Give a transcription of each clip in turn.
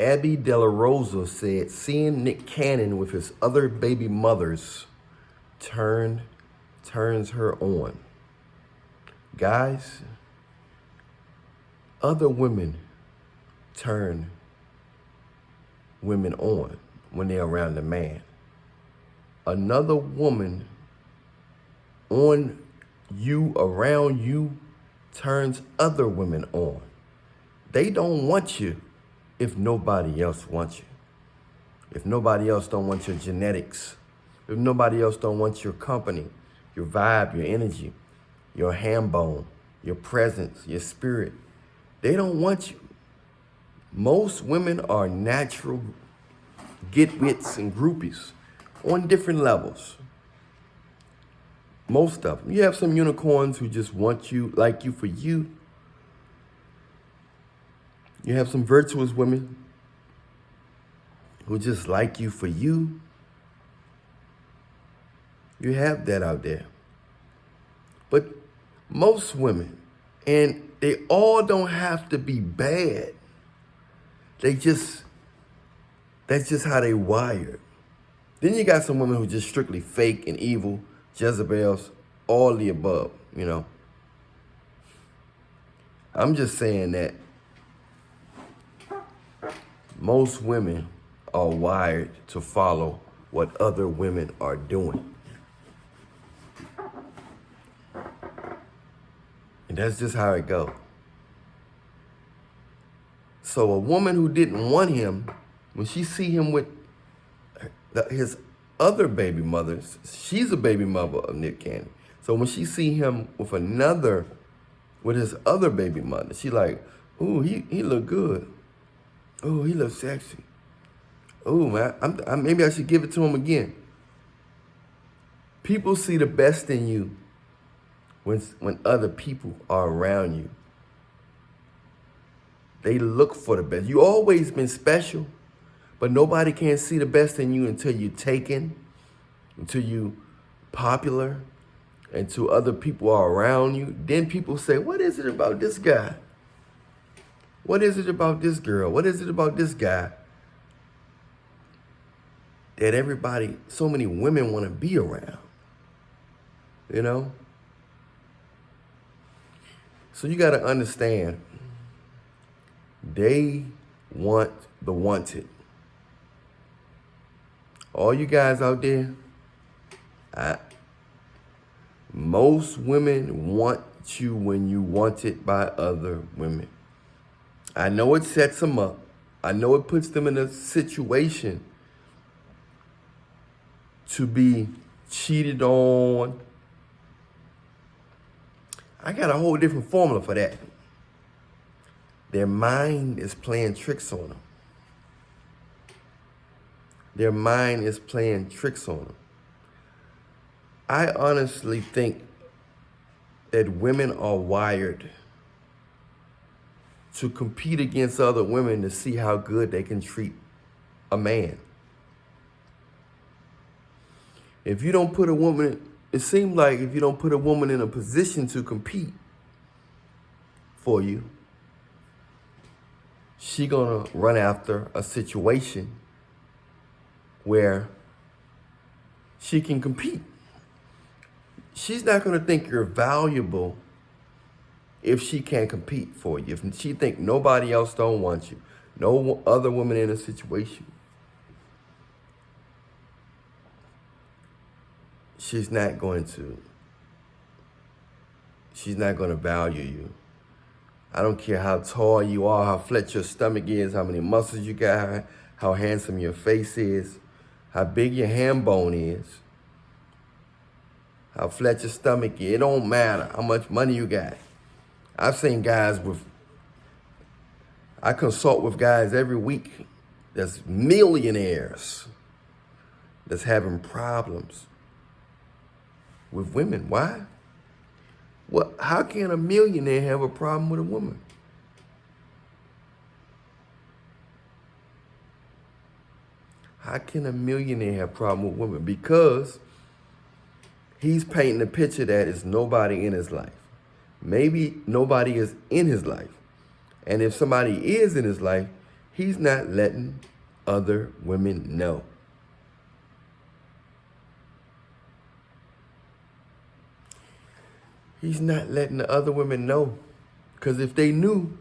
Abby De La Rosa said, seeing Nick Cannon with his other baby mothers turns her on. Guys, other women turn women on when they're around a man. Another woman on you, around you, turns other women on. They don't want you if nobody else wants you. If nobody else don't want your genetics. If nobody else don't want your company, your vibe, your energy, your ham bone, your presence, your spirit. They don't want you. Most women are natural get-wits and groupies on different levels. Most of them. You have some unicorns who just want you, like you for you. You have some virtuous women who just like you for you. You have that out there. But most women, and they all don't have to be bad. That's just how they wired. Then you got some women who just strictly fake and evil, Jezebels, all the above, you know. I'm just saying that most women are wired to follow what other women are doing. And that's just how it goes. So a woman who didn't want him, when she see him with his other baby mothers, she's a baby mother of Nick Cannon. So when she see him with his other baby mother, she like, ooh, he look good. Oh, he looks sexy. Oh, man, maybe I should give it to him again. People see the best in you when other people are around you. They look for the best. You always been special, but nobody can see the best in you until you're taken, until you popular, until other people are around you. Then people say, what is it about this guy? What is it about this girl? What is it about this guy that everybody, so many women want to be around? You know? So you got to understand, they want the wanted. All you guys out there, most women want you when you want it by other women. I know it sets them up. I know it puts them in a situation to be cheated on. I got a whole different formula for that. Their mind is playing tricks on them. Their mind is playing tricks on them. I honestly think that women are wired to compete against other women to see how good they can treat a man. If you don't put a woman, it seems like if you don't put a woman in a position to compete for you, she gonna run after a situation where she can compete. She's not gonna think you're valuable if she can't compete for you. If she think nobody else don't want you, no other woman in a situation, she's not going to value you. I don't care how tall you are, how flat your stomach is, how many muscles you got, how handsome your face is, how big your ham bone is, how flat your stomach is. It don't matter how much money you got. I've seen guys I consult with guys every week that's millionaires that's having problems with women. Why? How can a millionaire have a problem with a woman? How can a millionaire have a problem with women? Because he's painting a picture that is nobody in his life. Maybe nobody is in his life. And if somebody is in his life, He's not letting other women know. He's not letting the other women know. Because if they knew,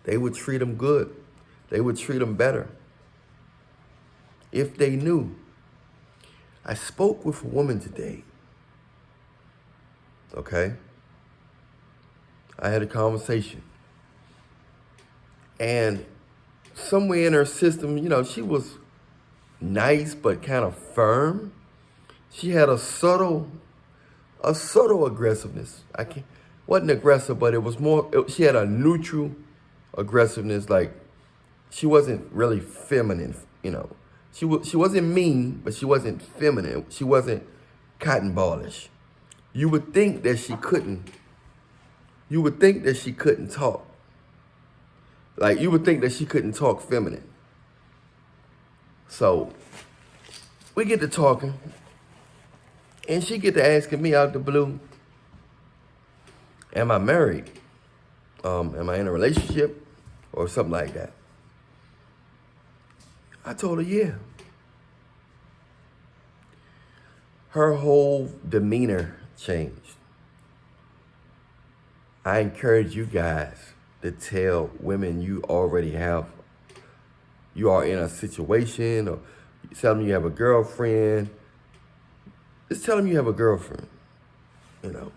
they would treat him good. They would treat him better. If they knew. I spoke with a woman today. Okay? I had a conversation. And somewhere in her system, you know, she was nice but kind of firm. She had a subtle aggressiveness. Wasn't aggressive, but it was more, she had a neutral aggressiveness. Like, she wasn't really feminine, you know. She wasn't mean, but she wasn't feminine. She wasn't cotton ballish. You would think that she couldn't talk. Like, you would think that she couldn't talk feminine. So, we get to talking, and she get to asking me out the blue, am I married? Am I in a relationship? Or something like that. I told her, yeah. Her whole demeanor changed. I encourage you guys to tell women you are in a situation, or tell them you have a girlfriend. Just tell them you have a girlfriend, you know.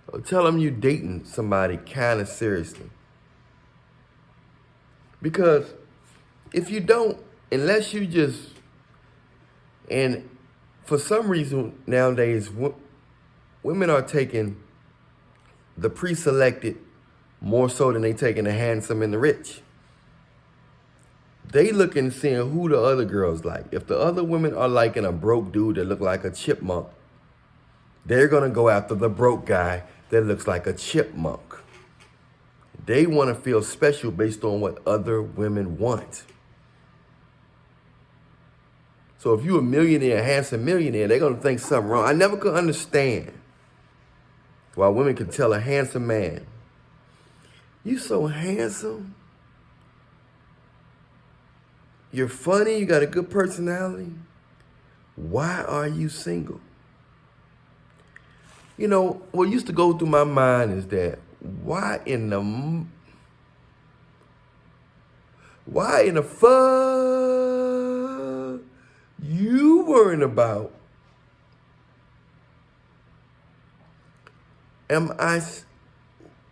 Or tell them you're dating somebody kind of seriously. Because if you don't, unless you just, and for some reason nowadays, women are taking the pre-selected more so than they taking the handsome and the rich. They looking, seeing who the other girls like. If the other women are liking a broke dude that look like a chipmunk, they're gonna go after the broke guy that looks like a chipmunk. They want to feel special based on what other women want. So if you're a millionaire, a handsome millionaire, they're going to think something wrong. I never could understand why women can tell a handsome man, you so handsome, you're funny, you got a good personality, why are you single? You know, what used to go through my mind is that why in the fuck you worrying about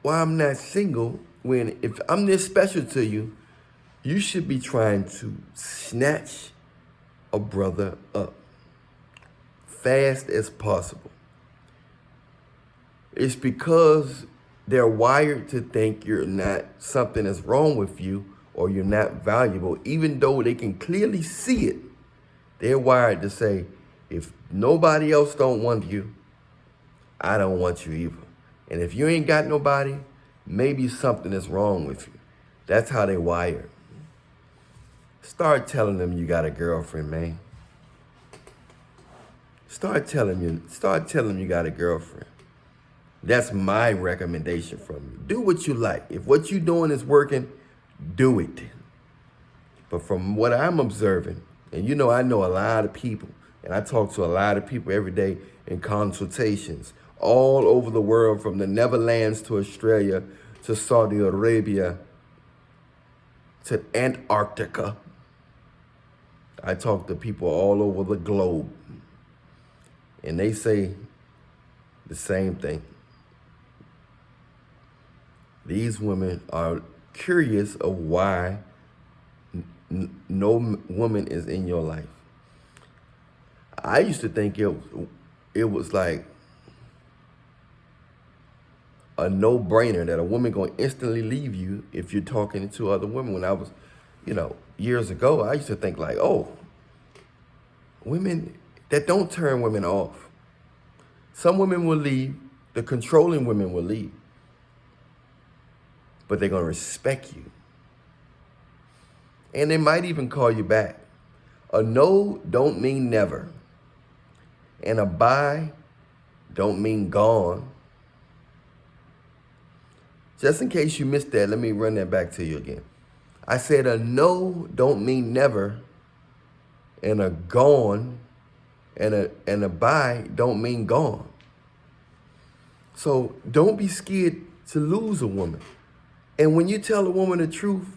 why I'm not single, when if I'm this special to you, you should be trying to snatch a brother up fast as possible. It's because they're wired to think something is wrong with you or you're not valuable, even though they can clearly see it. They're wired to say, if nobody else don't want you, I don't want you either. And if you ain't got nobody, maybe something is wrong with you. That's how they wired. Start telling them you got a girlfriend, man. Start telling them you got a girlfriend. That's my recommendation from you. Do what you like. If what you're doing is working, do it. But from what I'm observing, and you know I know a lot of people, and I talk to a lot of people every day in consultations all over the world, from the Netherlands to Australia to Saudi Arabia to Antarctica. I talk to people all over the globe, and they say the same thing. These women are curious of why no woman is in your life. I used to think it was like a no-brainer that a woman gonna instantly leave you if you're talking to other women. When I was, years ago, I used to think like, oh, women, that don't turn women off. Some women will leave, the controlling women will leave, but they're gonna respect you. And they might even call you back. A no don't mean never. And a bye don't mean gone. Just in case you missed that, let me run that back to you again. I said a no don't mean never, and a gone and a bye don't mean gone. So don't be scared to lose a woman. And when you tell a woman the truth,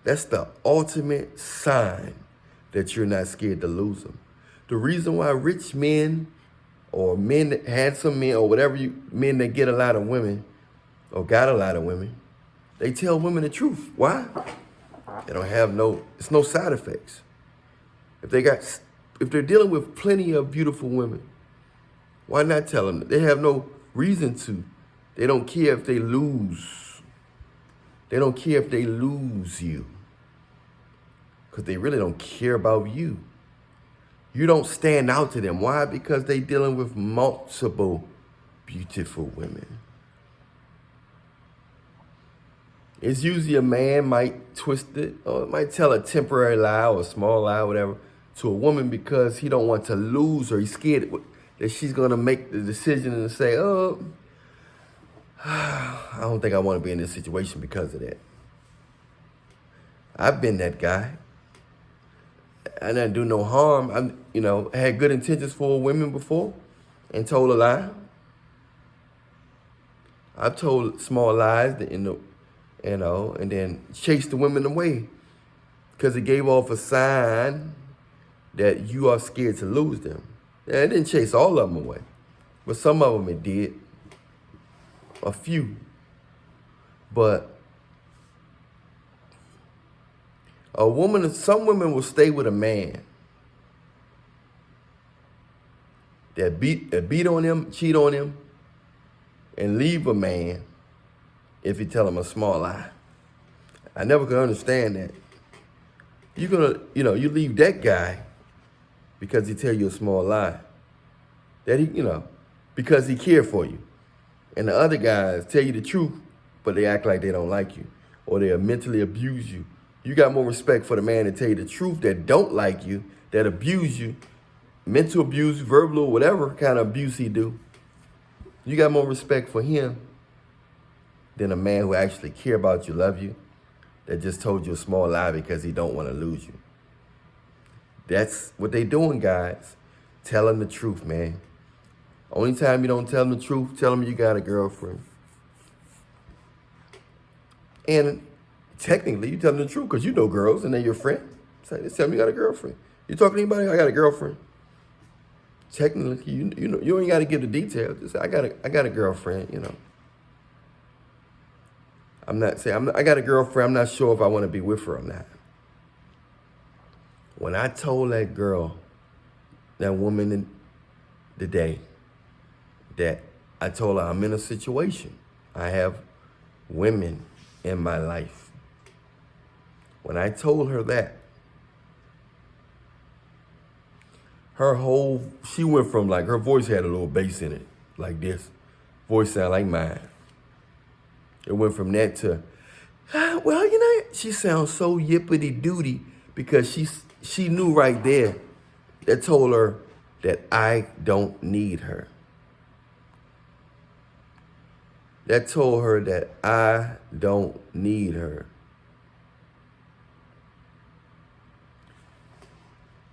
that's the ultimate sign that you're not scared to lose them. The reason why rich men or men, handsome men or whatever men that get a lot of women or got a lot of women, they tell women the truth. Why? They don't have it's no side effects. If they're dealing with plenty of beautiful women, why not tell them? They have no reason to. They don't care if they lose. They don't care if they lose you. Because they really don't care about you. You don't stand out to them. Why? Because they're dealing with multiple beautiful women. It's usually a man might twist it or might tell a temporary lie or a small lie or whatever to a woman because he don't want to lose her. He's scared that she's going to make the decision and say, oh, I don't think I want to be in this situation because of that. I've been that guy. I didn't do no harm. I had good intentions for women before and told a lie. I've told small lies that, and then chased the women away because it gave off a sign that you are scared to lose them. And it didn't chase all of them away, but some of them it did. A few. But some women will stay with a man that beat on them, cheat on them, and leave a man if you tell him a small lie. I never could understand that. You're gonna, you leave that guy because he tell you a small lie. That because he cared for you. And the other guys tell you the truth, but they act like they don't like you. Or they'll mentally abuse you. You got more respect for the man that tell you the truth that don't like you, that abuse you, mental abuse, verbal, or whatever kind of abuse he do. You got more respect for him than a man who actually care about you, love you, that just told you a small lie because he don't want to lose you. That's what they doing, guys. Tell them the truth, man. Only time you don't tell them the truth, tell them you got a girlfriend. And technically, you tell them the truth because you know girls and they're your friend. So they tell them you got a girlfriend. You talking to anybody? I got a girlfriend. Technically, you ain't got to give the details. Just say, I got a girlfriend. I'm not saying I got a girlfriend. I'm not sure if I want to be with her or not. When I told that girl, that woman today, that I told her I'm in a situation. I have women in my life. When I told her that, she went from her voice had a little bass in it, like this. Voice sound like mine. It went from that to, she sounds so yippity-dooty because she knew right there that told her that I don't need her. That told her that I don't need her.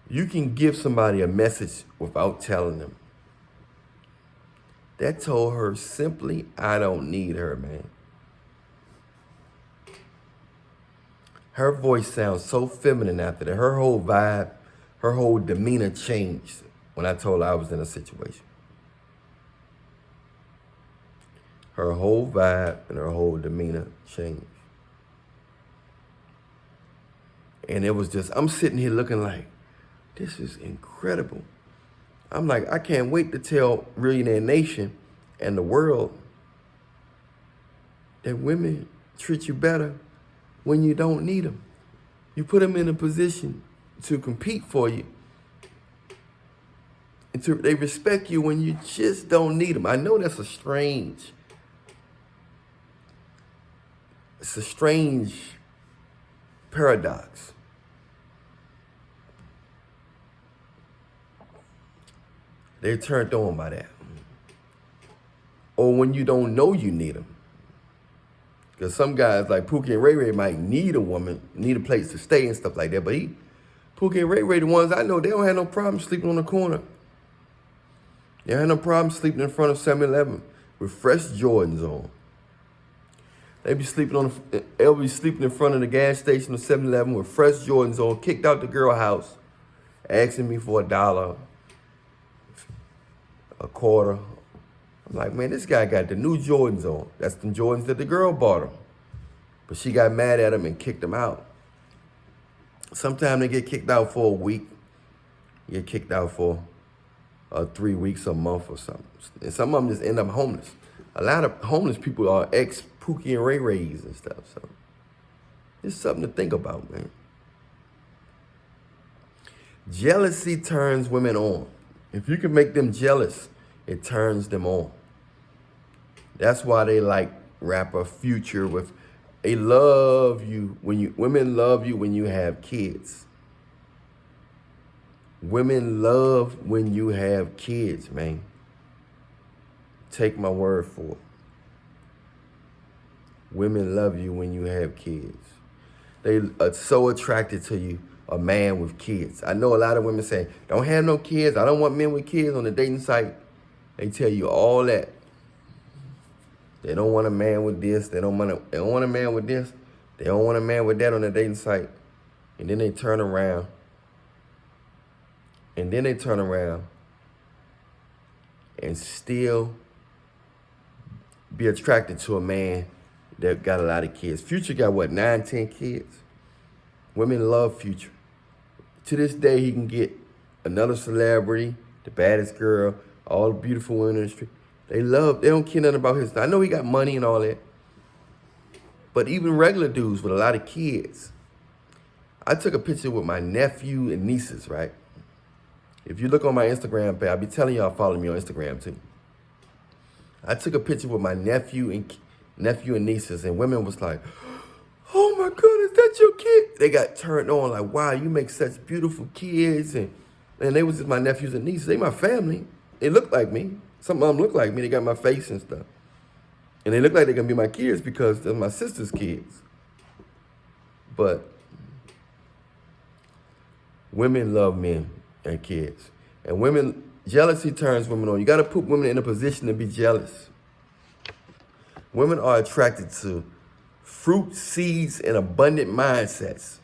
You can give somebody a message without telling them. That told her simply, I don't need her, man. Her voice sounds so feminine after that. Her whole vibe, her whole demeanor changed when I told her I was in a situation. Her whole vibe and her whole demeanor changed. And it was just, I'm sitting here looking like, this is incredible. I'm like, I can't wait to tell Reallionaire Nation and the world that women treat you better when you don't need them. You put them in a position to compete for you. And they respect you when you just don't need them. I know that's it's a strange paradox. They're turned on by that. Or when you don't know you need them. Because some guys like Pookie and Ray might need a woman, need a place to stay and stuff like that. But Pookie and Ray, the ones I know, they don't have no problem sleeping on the corner. They have no problem sleeping in front of 7-Eleven with fresh Jordans on. They'll be sleeping in front of the gas station or 7-Eleven with fresh Jordans on, kicked out the girl house, asking me for $1, a quarter. I'm like, man, this guy got the new Jordans on. That's the Jordans that the girl bought him. But she got mad at him and kicked him out. Sometimes they get kicked out for a week. Get kicked out for 3 weeks, a month or something. And some of them just end up homeless. A lot of homeless people are ex-Pookie and Rays and stuff. So it's something to think about, man. Jealousy turns women on. If you can make them jealous, it turns them on. That's why they like rapper Future with, they love you when women love you when you have kids. Women love when you have kids, man. Take my word for it. Women love you when you have kids. They are so attracted to you, a man with kids. I know a lot of women say, don't have no kids. I don't want men with kids on the dating site. They tell you all that. They don't want a man with this. They don't want a man with this. They don't want a man with that on the dating site. And then they turn around. And still be attracted to a man that got a lot of kids. Future got what, 9, 10 kids? Women love Future. To this day, he can get another celebrity, the baddest girl, all the beautiful women in the street. They don't care nothing about his. I know he got money and all that. But even regular dudes with a lot of kids. I took a picture with my nephew and nieces, right? If you look on my Instagram page, I'll be telling y'all follow me on Instagram too. I took a picture with my nephew and nieces, and women was like, oh my God, is that your kid? They got turned on like, wow, you make such beautiful kids. And they was just my nephews and nieces. They my family. They look like me. Some of them look like me. They got my face and stuff. And they look like they're going to be my kids because they're my sister's kids. But women love men and kids. And jealousy turns women on. You got to put women in a position to be jealous. Women are attracted to fruit, seeds, and abundant mindsets.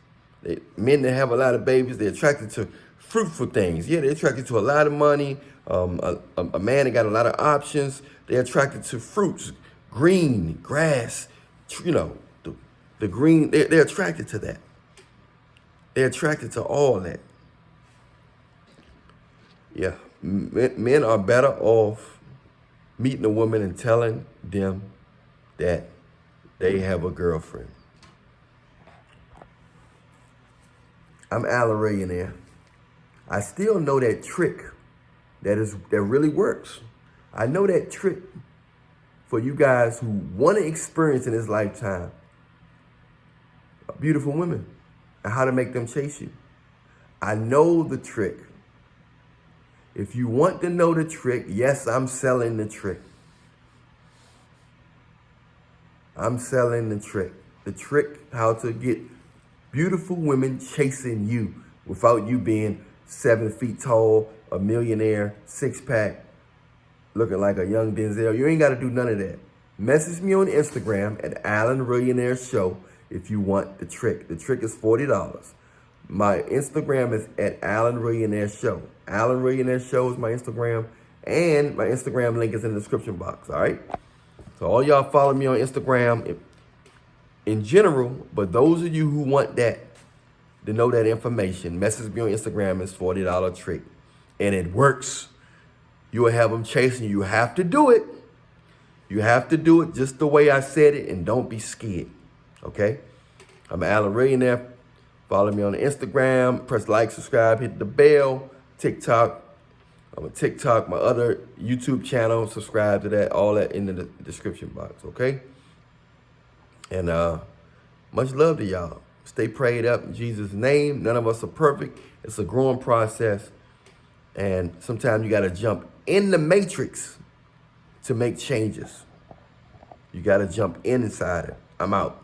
Men that have a lot of babies, they're attracted to fruitful things. Yeah, they're attracted to a lot of money. A man that got a lot of options. They're attracted to fruits, green, grass, the green. They're attracted to that. They're attracted to all that. Yeah, men are better off meeting a woman and telling them that they have a girlfriend. I'm Allan Reallionaire. I still know that trick that really works. I know that trick for you guys who want to experience in this lifetime beautiful women and how to make them chase you. I know the trick. If you want to know the trick, yes, I'm selling the trick. I'm selling the trick. The trick how to get beautiful women chasing you without you being 7 feet tall, a millionaire, 6-pack, looking like a young Denzel. You ain't got to do none of that. Message me on Instagram at Allan Reallionaire Show if you want the trick. The trick is $40. My Instagram is at Allan Reallionaire Show. Allan Reallionaire Show is my Instagram, and my Instagram link is in the description box, all right? So all y'all follow me on Instagram in general, but those of you who want that, to know that information, message me on Instagram. It's $40 trick. And it works. You will have them chasing you. You have to do it. You have to do it just the way I said it, and don't be scared, okay? I'm Allan Reallionaire. Follow me on Instagram. Press like, subscribe, hit the bell. TikTok. I'm on TikTok, my other YouTube channel. Subscribe to that. All that in the description box, okay? And much love to y'all. Stay prayed up in Jesus' name. None of us are perfect. It's a growing process. And sometimes you got to jump in the matrix to make changes. You got to jump inside it. I'm out.